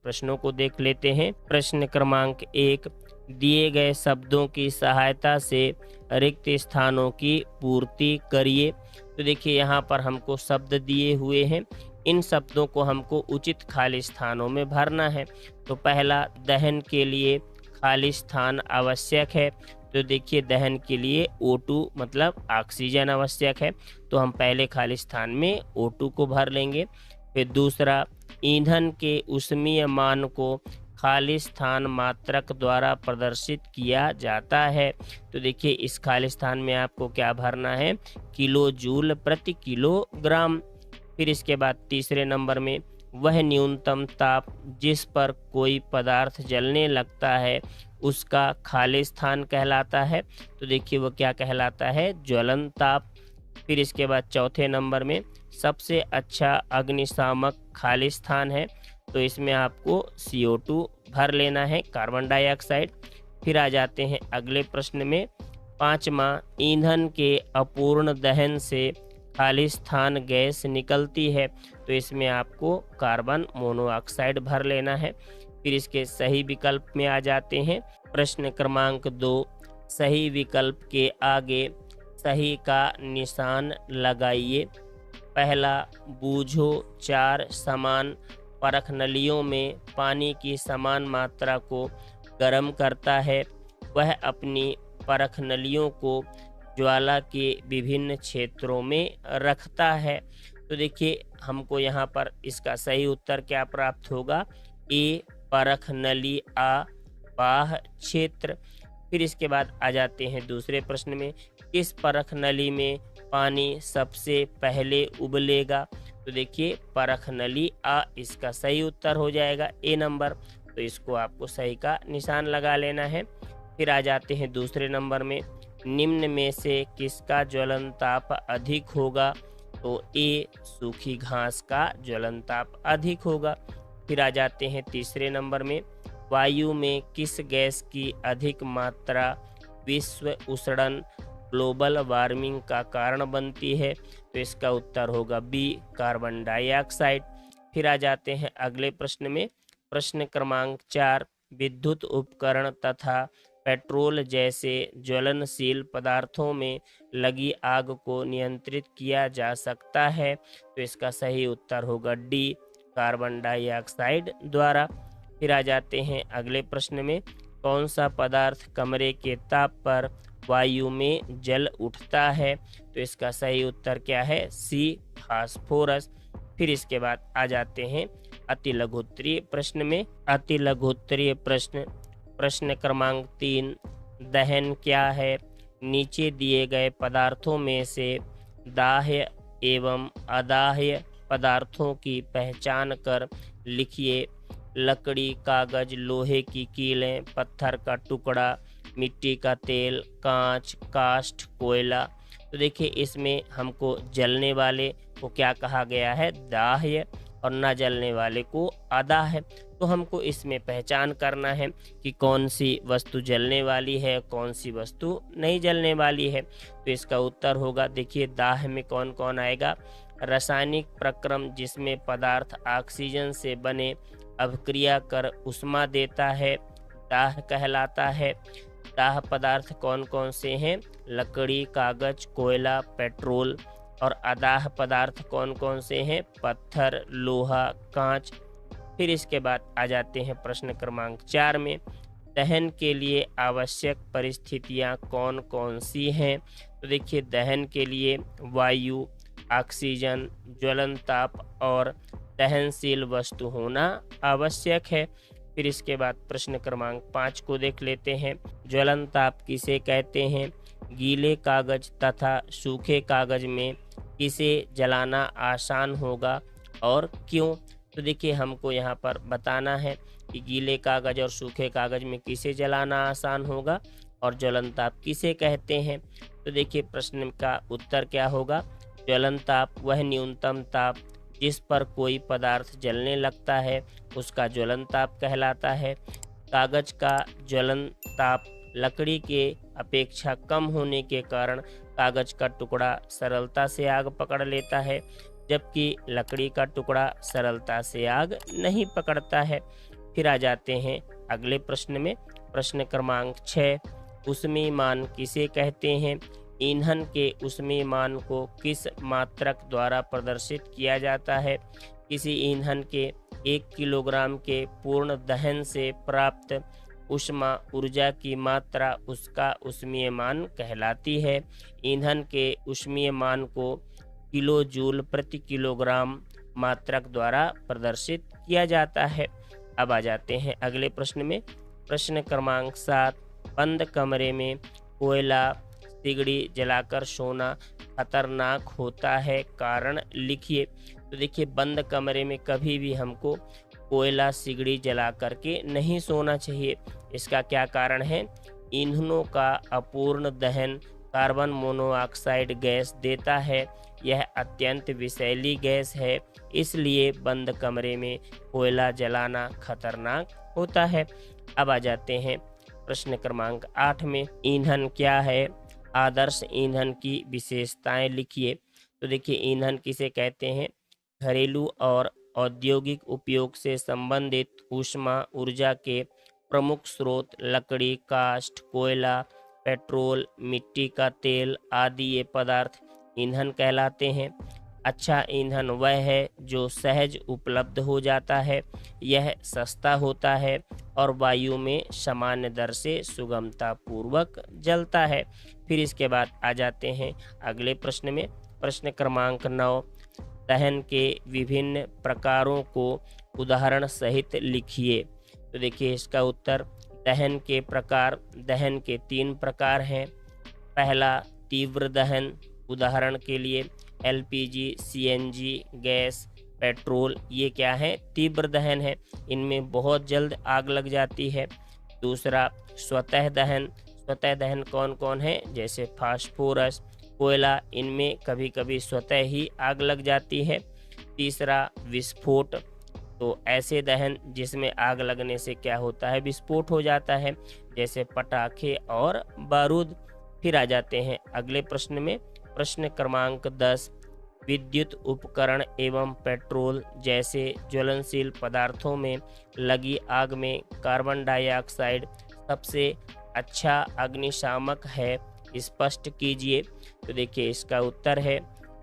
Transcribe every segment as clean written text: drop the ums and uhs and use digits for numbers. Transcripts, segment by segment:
प्रश्नों को देख लेते हैं। प्रश्न क्रमांक 1, दिए गए शब्दों की सहायता से रिक्त स्थानों की पूर्ति करिए। तो देखिए यहाँ पर हमको शब्द दिए हुए हैं, इन शब्दों को हमको उचित खाली स्थानों में भरना है। तो पहला, दहन के लिए खाली स्थान आवश्यक है। तो देखिए दहन के लिए O2 मतलब ऑक्सीजन आवश्यक है, तो हम पहले खाली स्थान में O2 को भर लेंगे। फिर दूसरा, ईंधन के ऊष्मीय मान को खाली स्थान मात्रक द्वारा प्रदर्शित किया जाता है। तो देखिए इस खाली स्थान में आपको क्या भरना है, किलो जूल प्रति किलोग्राम। फिर इसके बाद तीसरे नंबर में, वह न्यूनतम ताप जिस पर कोई पदार्थ जलने लगता है उसका खाली स्थान कहलाता है। तो देखिए वो क्या कहलाता है, ज्वलन ताप। फिर इसके बाद चौथे नंबर में, सबसे अच्छा अग्निशामक खाली स्थान है। तो इसमें आपको CO2 भर लेना है, कार्बन डाइऑक्साइड। फिर आ जाते हैं अगले प्रश्न में, पांचवा, ईंधन के अपूर्ण दहन से खाली स्थान गैस निकलती है। तो इसमें आपको कार्बन मोनोऑक्साइड भर लेना है। फिर इसके सही विकल्प में आ जाते हैं। प्रश्न क्रमांक 2, सही विकल्प के आगे सही का निशान लगाइए। पहला, बूझो 4 समान परख नलियों में पानी की समान मात्रा को गर्म करता है। वह अपनी परख नलियों को ज्वाला के विभिन्न क्षेत्रों में रखता है। तो देखिए हमको यहाँ पर इसका सही उत्तर क्या प्राप्त होगा, ए परख नली आ बाह क्षेत्र। फिर इसके बाद आ जाते हैं दूसरे प्रश्न में, किस परख नली में पानी सबसे पहले उबलेगा। तो देखिए परख नली आ इसका सही उत्तर हो जाएगा ए नंबर, तो इसको आपको सही का निशान लगा लेना है। फिर आ जाते हैं दूसरे नंबर में, निम्न में से किसका ज्वलन ताप अधिक होगा। तो ए सूखी घास का ज्वलन ताप अधिक होगा। फिर आ जाते हैं तीसरे नंबर में, वायु में किस गैस की अधिक मात्रा विश्व उष्णन ग्लोबल वार्मिंग का कारण बनती है। तो इसका उत्तर होगा बी कार्बन डाइऑक्साइड। फिर आ जाते हैं अगले प्रश्न में, प्रश्न क्रमांक 4, विद्युत उपकरण तथा पेट्रोल जैसे ज्वलनशील पदार्थों में लगी आग को नियंत्रित किया जा सकता है। तो इसका सही उत्तर होगा डी कार्बन डाइऑक्साइड द्वारा। फिर आ जाते हैं अगले प्रश्न में, कौन सा पदार्थ कमरे के ताप पर वायु में जल उठता है। तो इसका सही उत्तर क्या है, सी फास्फोरस। फिर इसके बाद आ जाते हैं अति लघुत्तरीय प्रश्न में। अति लघुत्तरीय प्रश्न, प्रश्न क्रमांक 3, दहन क्या है। नीचे दिए गए पदार्थों में से दाह्य एवं अदाह्य पदार्थों की पहचान कर लिखिए। लकड़ी, कागज, लोहे की कीलें, पत्थर का टुकड़ा, मिट्टी का तेल, कांच, काष्ठ, कोयला। तो देखिए इसमें हमको जलने वाले को क्या कहा गया है, दाह्य, और न जलने वाले को अदाह्य। तो हमको इसमें पहचान करना है कि कौन सी वस्तु जलने वाली है, कौन सी वस्तु नहीं जलने वाली है। तो इसका उत्तर होगा, देखिए दाह्य में कौन कौन आएगा, रासायनिक प्रक्रम जिसमें पदार्थ ऑक्सीजन से बने अभिक्रिया कर उष्मा देता है, दाह्य कहलाता है। दाह्य पदार्थ कौन कौन से हैं, लकड़ी, कागज, कोयला, पेट्रोल। और अदाह्य पदार्थ कौन कौन से हैं, पत्थर, लोहा, कांच। फिर इसके बाद आ जाते हैं प्रश्न क्रमांक 4 में, दहन के लिए आवश्यक परिस्थितियां कौन कौन सी हैं। तो देखिए दहन के लिए वायु, ऑक्सीजन, ज्वलन ताप और दहनशील वस्तु होना आवश्यक है। फिर इसके बाद प्रश्न क्रमांक 5 को देख लेते हैं, ज्वलन ताप किसे कहते हैं। गीले कागज तथा सूखे कागज में किसे जलाना आसान होगा और क्यों। तो देखिए हमको यहाँ पर बताना है कि गीले कागज और सूखे कागज में किसे जलाना आसान होगा और ज्वलन ताप किसे कहते हैं। तो देखिए प्रश्न का उत्तर क्या होगा, ज्वलन ताप वह न्यूनतम ताप जिस पर कोई पदार्थ जलने लगता है उसका ज्वलन ताप कहलाता है। कागज का ज्वलन ताप लकड़ी के अपेक्षा कम होने के कारण कागज का टुकड़ा सरलता से आग पकड़ लेता है। जबकि लकड़ी का टुकड़ा सरलता से आग नहीं पकड़ता है। फिर आ जाते हैं अगले प्रश्न में। प्रश्न क्रमांक 6, ऊष्मीय मान किसे कहते हैं? ईंधन के ऊष्मीय मान को किस मात्रक द्वारा प्रदर्शित किया जाता है? किसी ईंधन के 1 किलोग्राम के पूर्ण दहन से प्राप्त ऊष्मा ऊर्जा की मात्रा उसका ऊष्मीय मान कहलाती है। ईंधन के ऊष्मीय मान को किलो जूल प्रति किलोग्राम मात्रक द्वारा प्रदर्शित किया जाता है। अब आ जाते हैं अगले प्रश्न में। प्रश्न क्रमांक 7, बंद कमरे में कोयला सिगड़ी जलाकर सोना खतरनाक होता है, कारण लिखिए। तो देखिए, बंद कमरे में कभी भी हमको कोयला सिगड़ी जला करके नहीं सोना चाहिए। इसका क्या कारण है? ईंधनों का अपूर्ण दहन कार्बन मोनोऑक्साइड गैस देता है। यह अत्यंत विषैली गैस है, इसलिए बंद कमरे में कोयला जलाना खतरनाक होता है। अब आ जाते हैं प्रश्न क्रमांक 8 में। ईंधन क्या है? आदर्श ईंधन की विशेषताएं लिखिए। तो देखिए, ईंधन किसे कहते हैं? घरेलू और औद्योगिक उपयोग से संबंधित ऊष्मा ऊर्जा के प्रमुख स्रोत लकड़ी, काष्ठ, कोयला, पेट्रोल, मिट्टी का तेल आदि ये पदार्थ ईंधन कहलाते हैं। अच्छा ईंधन वह है जो सहज उपलब्ध हो जाता है, यह सस्ता होता है और वायु में सामान्य दर से सुगमता पूर्वक जलता है। फिर इसके बाद आ जाते हैं अगले प्रश्न में। प्रश्न क्रमांक 9, दहन के विभिन्न प्रकारों को उदाहरण सहित लिखिए। तो देखिए, इसका उत्तर दहन के प्रकार, दहन के 3 प्रकार हैं। पहला तीव्र दहन, उदाहरण के लिए एलपीजी, सीएनजी गैस, पेट्रोल, ये क्या है? तीव्र दहन है, इनमें बहुत जल्द आग लग जाती है। दूसरा स्वतः दहन, स्वतः दहन कौन कौन है? जैसे फास्फोरस, कोयला, इनमें कभी कभी स्वतः ही आग लग जाती है। तीसरा विस्फोट, तो ऐसे दहन जिसमें आग लगने से क्या होता है? विस्फोट हो जाता है, जैसे पटाखे और बारूद। फिर आ जाते हैं अगले प्रश्न में। प्रश्न क्रमांक 10, विद्युत उपकरण एवं पेट्रोल जैसे ज्वलनशील पदार्थों में लगी आग में कार्बन डाइऑक्साइड सबसे अच्छा अग्निशामक है, स्पष्ट कीजिए। तो देखिए, इसका उत्तर है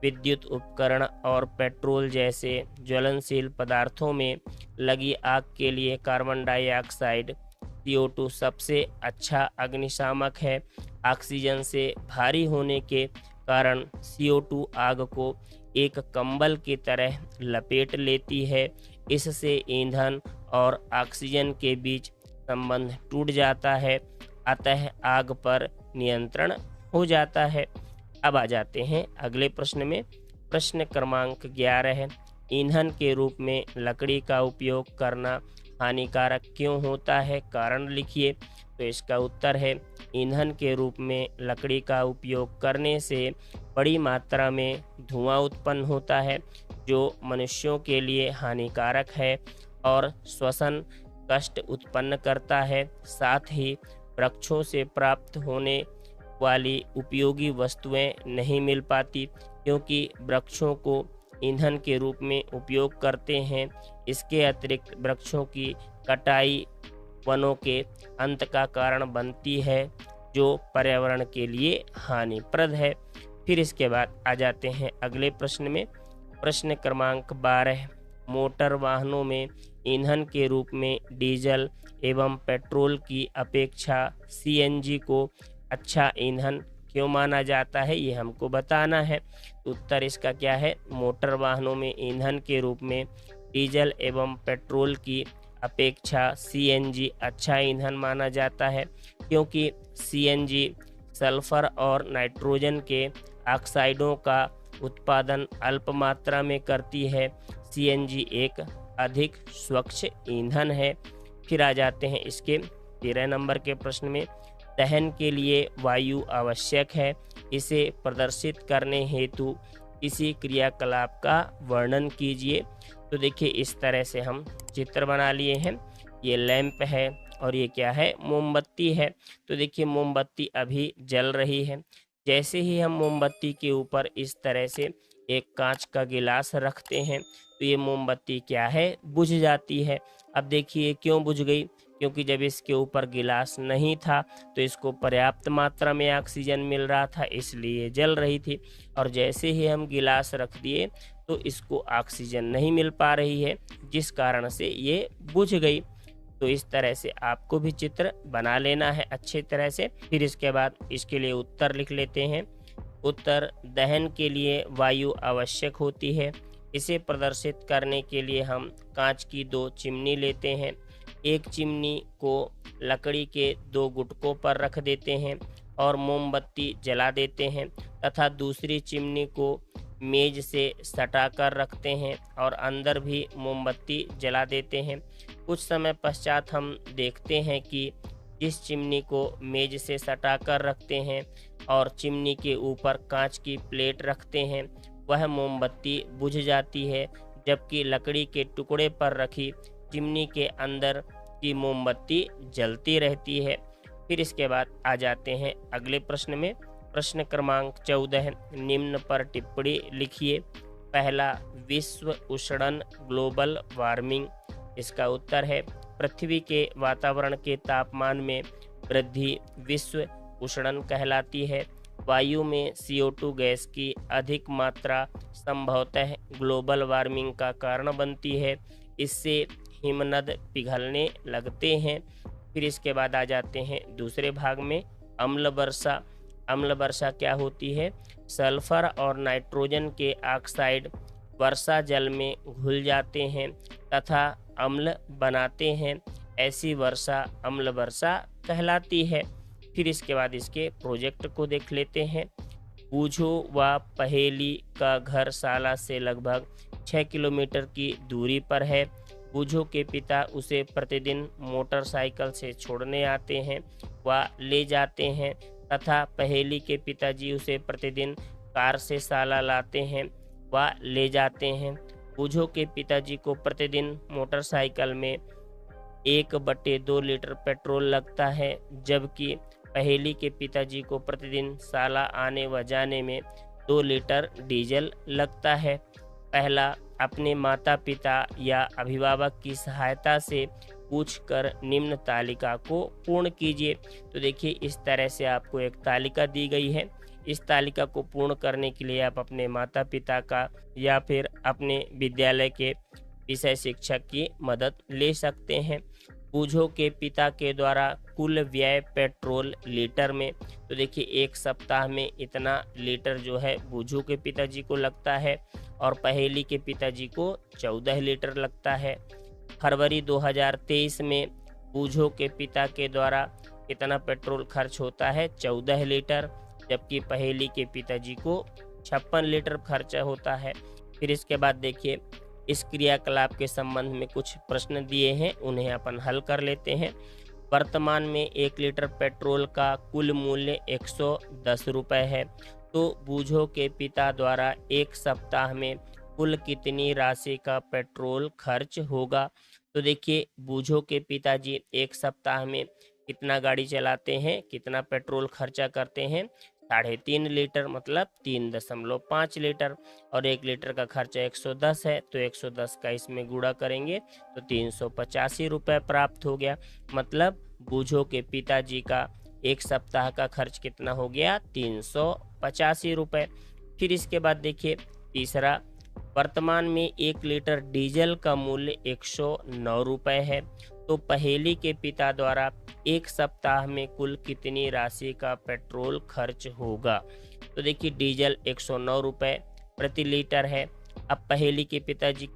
विद्युत उपकरण और पेट्रोल जैसे ज्वलनशील पदार्थों में लगी आग के लिए कार्बन डाइऑक्साइड CO2 सबसे अच्छा अग्निशामक है। ऑक्सीजन से भारी होने के कारण CO2 आग को एक कंबल की तरह लपेट लेती है। इससे ईंधन और ऑक्सीजन के बीच संबंध टूट जाता है, अतः आग पर नियंत्रण हो जाता है। अब आ जाते हैं अगले प्रश्न में। प्रश्न क्रमांक 11 है, ईंधन के रूप में लकड़ी का उपयोग करना हानिकारक क्यों होता है, कारण लिखिए। तो इसका उत्तर है ईंधन के रूप में लकड़ी का उपयोग करने से बड़ी मात्रा में धुआं उत्पन्न होता है, जो मनुष्यों के लिए हानिकारक है और श्वसन कष्ट उत्पन्न करता है। साथ ही वृक्षों से प्राप्त होने वाली उपयोगी वस्तुएं नहीं मिल पाती, क्योंकि वृक्षों को ईंधन के रूप में उपयोग करते हैं। इसके अतिरिक्त वृक्षों की कटाई वनों के अंत का कारण बनती है, जो पर्यावरण के लिए हानिप्रद है। फिर इसके बाद आ जाते हैं अगले प्रश्न में। प्रश्न क्रमांक 12, मोटर वाहनों में ईंधन के रूप में डीजल एवं पेट्रोल की अपेक्षा सीएनजी को अच्छा ईंधन क्यों माना जाता है, ये हमको बताना है। उत्तर इसका क्या है? मोटर वाहनों में ईंधन के रूप में डीजल एवं पेट्रोल की अपेक्षा सीएनजी अच्छा ईंधन माना जाता है, क्योंकि सीएनजी सल्फर और नाइट्रोजन के ऑक्साइडों का उत्पादन अल्प मात्रा में करती है। सीएनजी एक अधिक स्वच्छ ईंधन है। फिर आ जाते हैं इसके 13 नंबर के प्रश्न में। दहन के लिए वायु आवश्यक है, इसे प्रदर्शित करने हेतु किसी क्रियाकलाप का वर्णन कीजिए। तो देखिए, इस तरह से हम चित्र बना लिए हैं। ये लैंप है और ये क्या है? मोमबत्ती है। तो देखिए, मोमबत्ती अभी जल रही है। जैसे ही हम मोमबत्ती के ऊपर इस तरह से एक कांच का गिलास रखते हैं तो ये मोमबत्ती क्या है, बुझ जाती है। अब देखिए क्यों बुझ गई, क्योंकि जब इसके ऊपर गिलास नहीं था तो इसको पर्याप्त मात्रा में ऑक्सीजन मिल रहा था, इसलिए जल रही थी। और जैसे ही हम गिलास रख दिए तो इसको ऑक्सीजन नहीं मिल पा रही है, जिस कारण से ये बुझ गई। तो इस तरह से आपको भी चित्र बना लेना है अच्छे तरह से। फिर इसके बाद इसके लिए उत्तर लिख लेते हैं। उत्तर, दहन के लिए वायु आवश्यक होती है। इसे प्रदर्शित करने के लिए हम कांच की 2 चिमनी लेते हैं। एक चिमनी को लकड़ी के 2 गुटकों पर रख देते हैं और मोमबत्ती जला देते हैं तथा दूसरी चिमनी को मेज से सटाकर रखते हैं और अंदर भी मोमबत्ती जला देते हैं। कुछ समय पश्चात हम देखते हैं कि जिस चिमनी को मेज से सटाकर रखते हैं और चिमनी के ऊपर कांच की प्लेट रखते हैं, वह मोमबत्ती बुझ जाती है, जबकि लकड़ी के टुकड़े पर रखी चिमनी के अंदर की मोमबत्ती जलती रहती है। फिर इसके बाद आ जाते हैं अगले प्रश्न में। प्रश्न क्रमांक 14, निम्न पर टिप्पणी लिखिए। पहला, विश्व उष्णन ग्लोबल वार्मिंग। इसका उत्तर है, पृथ्वी के वातावरण के तापमान में वृद्धि विश्व उष्णन कहलाती है। वायु में CO2 गैस की अधिक मात्रा संभवतः ग्लोबल वार्मिंग का कारण बनती है। इससे हिमनद पिघलने लगते हैं। फिर इसके बाद आ जाते हैं दूसरे भाग में, अम्ल वर्षा। अम्ल वर्षा क्या होती है? सल्फर और नाइट्रोजन के ऑक्साइड वर्षा जल में घुल जाते हैं तथा अम्ल बनाते हैं। ऐसी वर्षा अम्ल वर्षा कहलाती है। फिर इसके बाद इसके प्रोजेक्ट को देख लेते हैं। बूझो व पहेली का घर साला से लगभग 6 किलोमीटर की दूरी पर है। बूझो के पिता उसे प्रतिदिन मोटरसाइकिल से छोड़ने आते हैं व ले जाते हैं तथा पहेली के पिताजी उसे प्रतिदिन कार से साला लाते हैं व ले जाते हैं। बूझो के पिताजी को प्रतिदिन मोटरसाइकिल में 1/2 लीटर पेट्रोल लगता है, जबकि पहेली के पिताजी को प्रतिदिन साला आने व जाने में 2 लीटर डीजल लगता है। पहला, अपने माता पिता या अभिभावक की सहायता से पूछकर निम्न तालिका को पूर्ण कीजिए। तो देखिए इस तरह से आपको एक तालिका दी गई है। इस तालिका को पूर्ण करने के लिए आप अपने माता पिता का या फिर अपने विद्यालय के विषय शिक्षक की मदद ले सकते हैं। बूझो के पिता के द्वारा कुल व्यय पेट्रोल लीटर में, तो देखिए 1 सप्ताह में इतना लीटर जो है बूझो के पिताजी को लगता है और पहेली के पिताजी को 14 लीटर लगता है। फरवरी 2023 में बूझो के पिता के द्वारा कितना पेट्रोल खर्च होता है? 14 लीटर, जबकि पहेली के पिताजी को 56 लीटर खर्चा होता है। फिर इसके बाद देखिए इस क्रियाकलाप के संबंध में कुछ प्रश्न दिए हैं, उन्हें अपन हल कर लेते हैं। वर्तमान में 1 लीटर पेट्रोल का कुल मूल्य 110 रुपये है, तो बूझो के पिता द्वारा 1 सप्ताह में कुल कितनी राशि का पेट्रोल खर्च होगा? तो देखिए बूझो के पिताजी 1 सप्ताह में कितना गाड़ी चलाते हैं, कितना पेट्रोल खर्चा करते हैं? 3.5 लीटर, मतलब 3.5 लीटर। और 1 लीटर का खर्चा 110 है, तो 110 का इसमें गुणा करेंगे तो 385 रुपये प्राप्त हो गया। मतलब बूझो के पिताजी का 1 सप्ताह का खर्च कितना हो गया? 385 रुपये। फिर इसके बाद देखिए तीसरा, वर्तमान में 1 लीटर डीजल का मूल्य 109 रुपये है, तो पहेली के पिता द्वारा 1 सप्ताह में कुल कितनी राशि का पेट्रोल खर्च होगा? तो देखिए डीजल 109 रुपये प्रति लीटर है। अब पहेली के पिताजी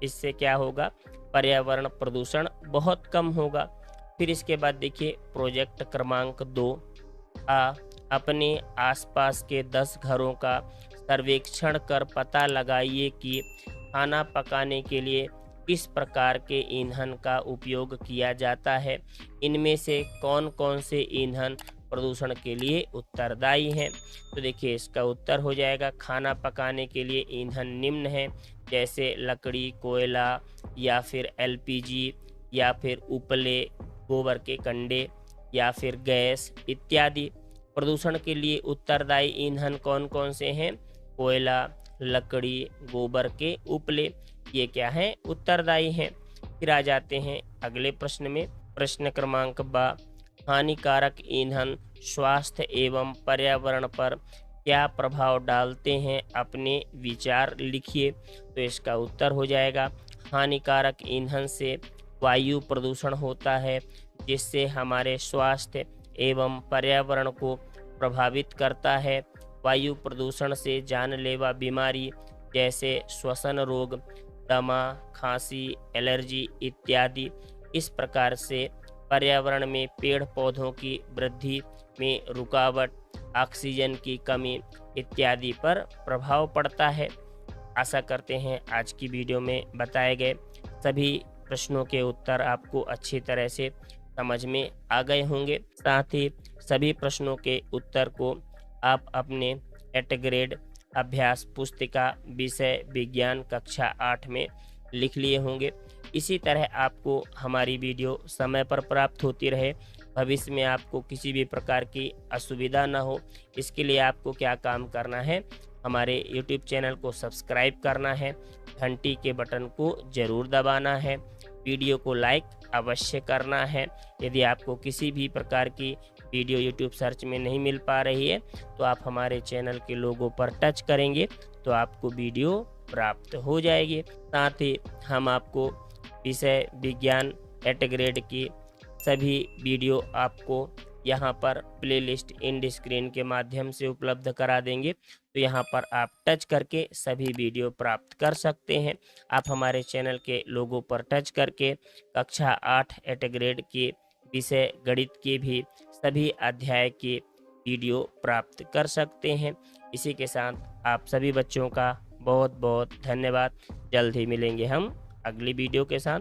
इससे क्या होगा? पर्यावरण प्रदूषण बहुत कम होगा। फिर इसके बाद देखिए प्रोजेक्ट क्रमांक 2, अपने आसपास के 10 घरों का सर्वेक्षण कर पता लगाइए कि खाना पकाने के लिए किस प्रकार के ईंधन का उपयोग किया जाता है। इनमें से कौन कौन से ईंधन प्रदूषण के लिए उत्तरदायी हैं। तो देखिए इसका उत्तर हो जाएगा खाना पकाने के लिए ईंधन निम्न है, जैसे लकड़ी, कोयला या फिर एलपीजी या फिर उपले, गोबर के कंडे या फिर गैस इत्यादि। प्रदूषण के लिए उत्तरदायी ईंधन कौन कौन से हैं? कोयला, लकड़ी, गोबर के उपले, ये क्या हैं? उत्तरदायी हैं। फिर आ जाते हैं अगले प्रश्न में। प्रश्न क्रमांक 12, हानिकारक ईंधन स्वास्थ्य एवं पर्यावरण पर क्या प्रभाव डालते हैं? अपने विचार लिखिए। तो इसका उत्तर हो जाएगा हानिकारक ईंधन से वायु प्रदूषण होता है, जिससे हमारे स्वास्थ्य एवं पर्यावरण को प्रभावित करता है। वायु प्रदूषण से जानलेवा बीमारी जैसे श्वसन रोग, दमा, खांसी, एलर्जी इत्यादि। इस प्रकार से पर्यावरण में पेड़ पौधों की वृद्धि में रुकावट, ऑक्सीजन की कमी इत्यादि पर प्रभाव पड़ता है। आशा करते हैं आज की वीडियो में बताए गए सभी प्रश्नों के उत्तर आपको अच्छी तरह से समझ में आ गए होंगे। साथ ही सभी प्रश्नों के उत्तर को आप अपने 8 ग्रेड अभ्यास पुस्तिका विषय विज्ञान कक्षा 8 में लिख लिए होंगे। इसी तरह आपको हमारी वीडियो समय पर प्राप्त होती रहे, भविष्य में आपको किसी भी प्रकार की असुविधा ना हो, इसके लिए आपको क्या काम करना है? हमारे YouTube चैनल को सब्सक्राइब करना है, घंटी के बटन को ज़रूर दबाना है, वीडियो को लाइक अवश्य करना है। यदि आपको किसी भी प्रकार की वीडियो YouTube सर्च में नहीं मिल पा रही है तो आप हमारे चैनल के लोगो पर टच करेंगे तो आपको वीडियो प्राप्त हो जाएगी। साथ ही हम आपको विषय विज्ञान 8 ग्रेड की सभी वीडियो आपको यहाँ पर प्लेलिस्ट इंड स्क्रीन के माध्यम से उपलब्ध करा देंगे, तो यहाँ पर आप टच करके सभी वीडियो प्राप्त कर सकते हैं। आप हमारे चैनल के लोगो पर टच करके कक्षा 8 ग्रेड के विषय गणित के भी सभी अध्याय के वीडियो प्राप्त कर सकते हैं। इसी के साथ आप सभी बच्चों का बहुत बहुत धन्यवाद। जल्द ही मिलेंगे हम अगली वीडियो के साथ।